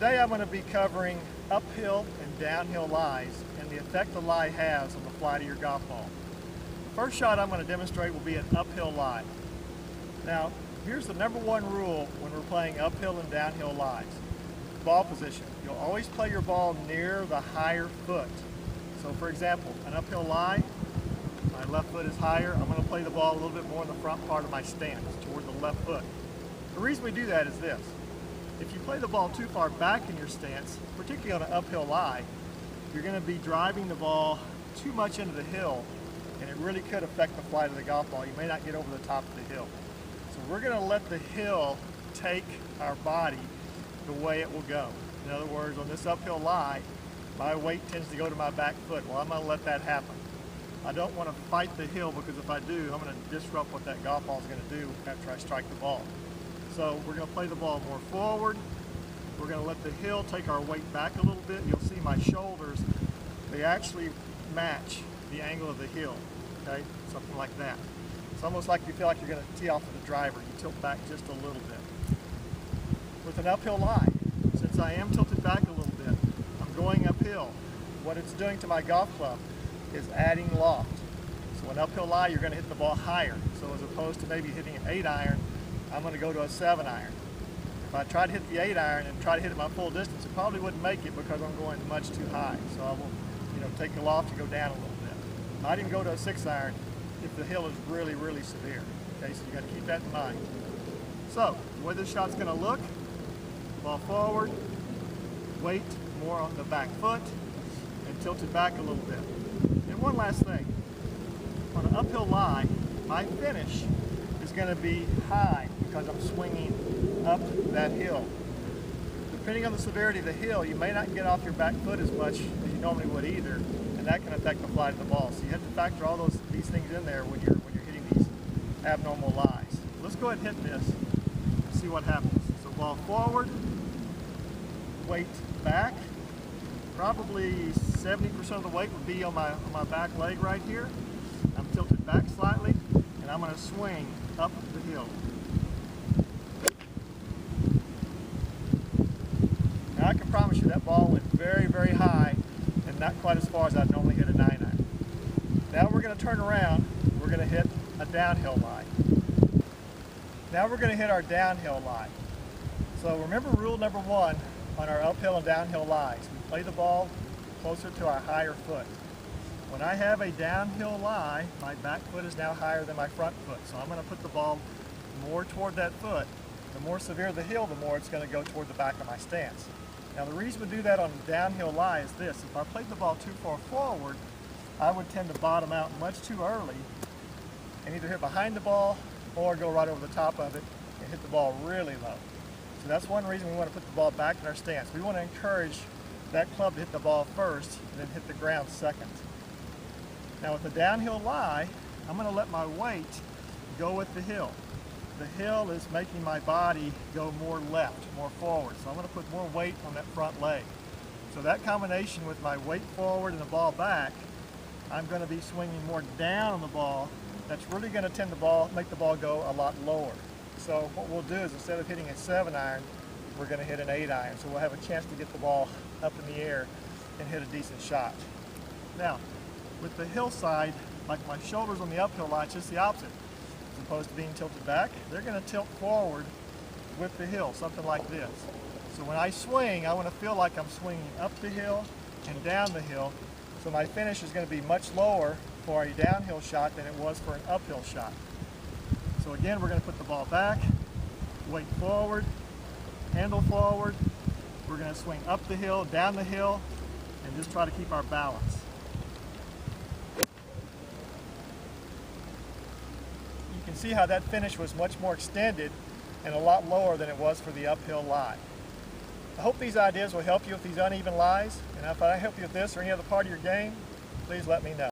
Today I'm going to be covering uphill and downhill lies and the effect the lie has on the flight of your golf ball. The first shot I'm going to demonstrate will be an uphill lie. Now, here's the number one rule when we're playing uphill and downhill lies. Ball position. You'll always play your ball near the higher foot. So for example, an uphill lie, my left foot is higher. I'm going to play the ball a little bit more in the front part of my stance, toward the left foot. The reason we do that is this. If you play the ball too far back in your stance, particularly on an uphill lie, you're going to be driving the ball too much into the hill, and it really could affect the flight of the golf ball. You may not get over the top of the hill. So we're going to let the hill take our body the way it will go. In other words, on this uphill lie, my weight tends to go to my back foot. Well, I'm going to let that happen. I don't want to fight the hill, because if I do, I'm going to disrupt what that golf ball is going to do after I strike the ball. So we're going to play the ball more forward. We're going to let the hill take our weight back a little bit. You'll see my shoulders, they actually match the angle of the hill, okay? Something like that. It's almost like you feel like you're going to tee off of the driver. You tilt back just a little bit. With an uphill lie, since I am tilted back a little bit, I'm going uphill. What it's doing to my golf club is adding loft. So an uphill lie, you're going to hit the ball higher. So as opposed to maybe hitting an 8-iron, I'm going to go to a 7-iron. If I try to hit the 8-iron and try to hit it my full distance, it probably wouldn't make it because I'm going much too high. So I will, take the loft to go down a little bit. I might even go to a 6-iron if the hill is really, really severe. Okay, so you got to keep that in mind. So the way this shot's going to look: ball forward, weight more on the back foot, and tilt it back a little bit. And one last thing, on an uphill lie, my finish is going to be high because I'm swinging up that hill. Depending on the severity of the hill, you may not get off your back foot as much as you normally would either, and that can affect the flight of the ball. So you have to factor all these things in there when you're hitting these abnormal lies. Let's go ahead and hit this and see what happens. So ball forward, weight back. Probably 70% of the weight would be on my back leg right here. I'm tilted back slightly, and I'm going to swing up the hill. Now I can promise you that ball went very, very high and not quite as far as I'd normally hit a 9-iron. Now we're going to turn around. We're going to hit a downhill lie. Now we're going to hit our downhill lie. So remember rule number one on our uphill and downhill lies. We play the ball closer to our higher foot. When I have a downhill lie, my back foot is now higher than my front foot. So I'm going to put the ball more toward that foot. The more severe the hill, the more it's going to go toward the back of my stance. Now the reason we do that on a downhill lie is this: if I played the ball too far forward, I would tend to bottom out much too early and either hit behind the ball or go right over the top of it and hit the ball really low. So that's one reason we want to put the ball back in our stance. We want to encourage that club to hit the ball first and then hit the ground second. Now with the downhill lie, I'm going to let my weight go with the hill. The hill is making my body go more left, more forward. So I'm going to put more weight on that front leg. So that combination with my weight forward and the ball back, I'm going to be swinging more down on the ball. That's really going to make the ball go a lot lower. So what we'll do is, instead of hitting a 7-iron, we're going to hit an 8-iron. So we'll have a chance to get the ball up in the air and hit a decent shot. Now, with the hillside, like my shoulders on the uphill line, it's just the opposite. As opposed to being tilted back, they're going to tilt forward with the hill, something like this. So when I swing, I want to feel like I'm swinging up the hill and down the hill. So my finish is going to be much lower for a downhill shot than it was for an uphill shot. So again, we're going to put the ball back, weight forward, handle forward. We're going to swing up the hill, down the hill, and just try to keep our balance. You can see how that finish was much more extended and a lot lower than it was for the uphill lie. I hope these ideas will help you with these uneven lies, and if I help you with this or any other part of your game, please let me know.